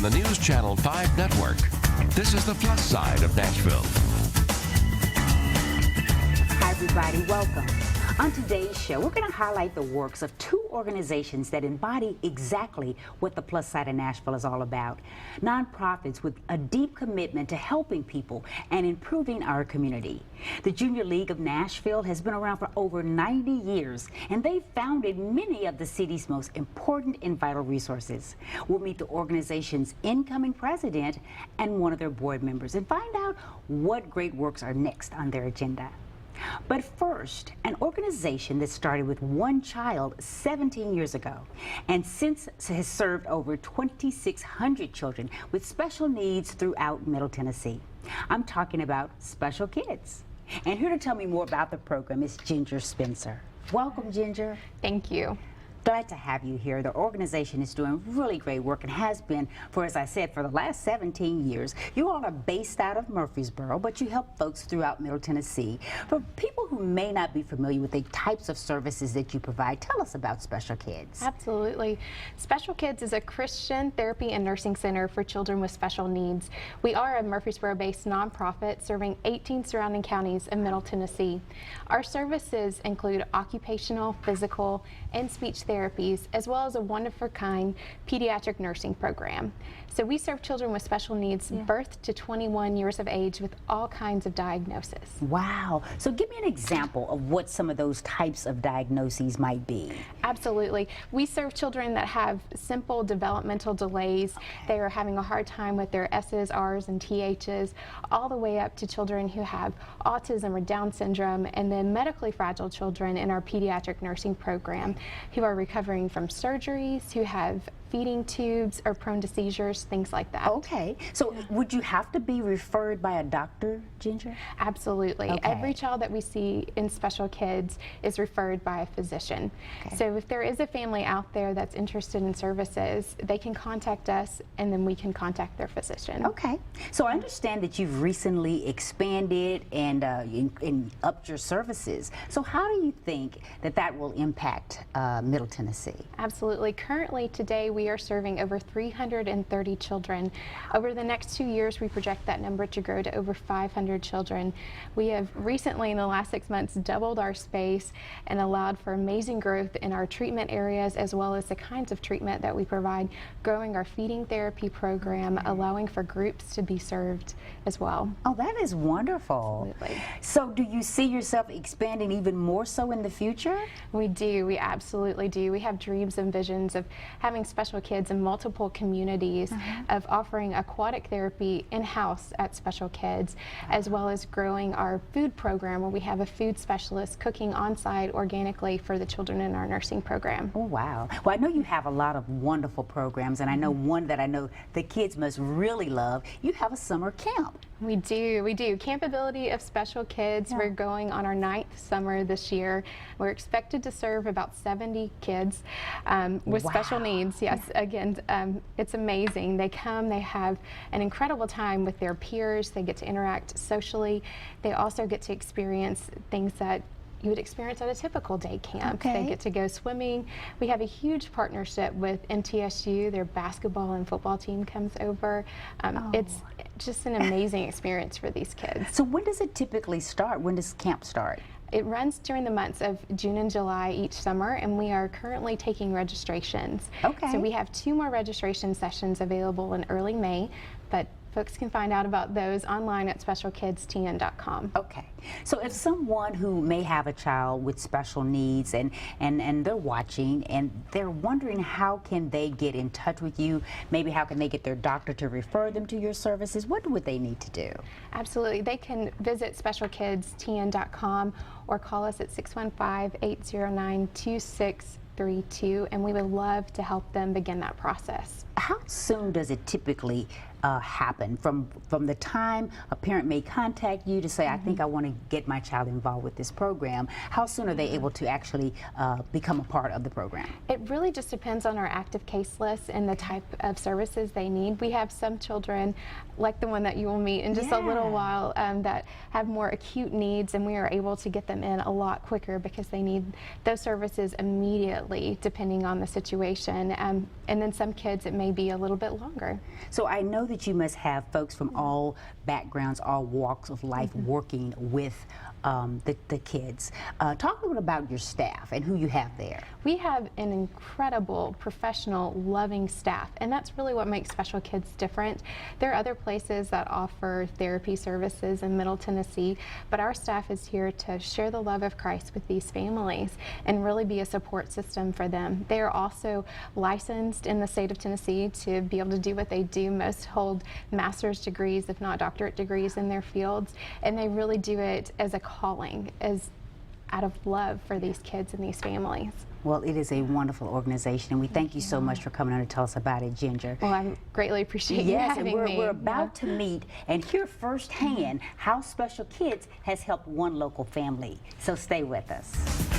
the News Channel 5 network. This is the Plus Side of Nashville. Hi, everybody. Welcome. On today's show, we're going to highlight the works of two organizations that embody exactly what the Plus Side of Nashville is all about. Nonprofits with a deep commitment to helping people and improving our community. The Junior League of Nashville has been around for over 90 years, and they've founded many of the city's most important and vital resources. We'll meet the organization's incoming president and one of their board members and find out what great works are next on their agenda. But first, an organization that started with one child 17 years ago and since has served over 2,600 children with special needs throughout Middle Tennessee. I'm talking about Special Kids. And here to tell me more about the program is Ginger Spencer. Welcome, Ginger. Thank you. Glad to have you here. The organization is doing really great work and has been for, as I said, for the last 17 years. You all are based out of Murfreesboro, but you help folks throughout Middle Tennessee. For people who may not be familiar with the types of services that you provide, tell us about Special Kids. Absolutely. Special Kids is a Christian therapy and nursing center for children with special needs. We are a Murfreesboro-based nonprofit serving 18 surrounding counties in Middle Tennessee. Our services include occupational, physical, and speech therapies, as well as a one-of-a-kind pediatric nursing program. So we serve children with special needs birth to 21 years of age with all kinds of diagnoses. Wow. So give me an example of what some of those types of diagnoses might be. Absolutely. We serve children that have simple developmental delays. They are having a hard time with their S's, R's, and TH's, all the way up to children who have autism or Down syndrome, and then medically fragile children in our pediatric nursing program who are recovering from surgeries, who have feeding tubes, or prone to seizures, things like that. Okay. So would you have to be referred by a doctor, Ginger? Absolutely. Okay. Every child that we see in Special Kids is referred by a physician. Okay. So if there is a family out there that's interested in services, they can contact us and then we can contact their physician. Okay. So I understand that you've recently expanded and upped your services. So how do you think that that will impact Middle Tennessee? Absolutely. Currently today we are serving over 330 children. Over the next 2 years we project that number to grow to over 500 children. We have recently in the last 6 months doubled our space and allowed for amazing growth in our treatment areas as well as the kinds of treatment that we provide, growing our feeding therapy program, allowing for groups to be served as well. Oh, that is wonderful. Absolutely. So do you see yourself expanding even more so in the future? We do. We absolutely do. We have dreams and visions of having Special Kids in multiple communities, of offering aquatic therapy in-house at Special Kids, as well as growing our food program where we have a food specialist cooking on-site organically for the children in our nursing program. Oh, wow. Well, I know you have a lot of wonderful programs, and I know one that I know the kids must really love. You have a summer camp. We do. We do. Campability of Special Kids. Yeah. We're going on our 9th summer this year. We're expected to serve about 70 kids with special needs. Yes, again, it's amazing. They come, they have an incredible time with their peers. They get to interact socially. They also get to experience things that you would experience at a typical day camp. Okay. They get to go swimming. We have a huge partnership with MTSU. Their basketball and football team comes over. It's just an amazing experience for these kids. So when does it typically start? When does camp start? It runs during the months of June and July each summer, and we are currently taking registrations. Okay. So we have 2 more registration sessions available in early May, but folks can find out about those online at specialkidstn.com. Okay. So if someone who may have a child with special needs and they're watching and they're wondering how can they get in touch with you, maybe how can they get their doctor to refer them to your services, what would they need to do? Absolutely. They can visit specialkidstn.com or call us at 615-809-2632, and we would love to help them begin that process. How soon does it typically happen from the time a parent may contact you to say, I think I want to get my child involved with this program? How soon are they able to actually become a part of the program? It really just depends on our active case list and the type of services they need. We have some children, like the one that you will meet in just a little while, that have more acute needs, and we are able to get them in a lot quicker because they need those services immediately. immediately, depending on the situation. And then some kids, it may be a little bit longer. So I know that you must have folks from all backgrounds, all walks of life working with the kids. Talk a little about your staff and who you have there. We have an incredible, professional, loving staff, and that's really what makes Special Kids different. There are other places that offer therapy services in Middle Tennessee, but our staff is here to share the love of Christ with these families and really be a support system for them. They are also licensed in the state of Tennessee to be able to do what they do. Most hold master's degrees, if not doctorate degrees in their fields, and they really do it as a calling, as out of love for these kids and these families. Well, it is a wonderful organization, and we thank you so much for coming on to tell us about it, Ginger. Well, I greatly appreciate you having and me. we're about to meet and hear firsthand how Special Kids has helped one local family. So stay with us.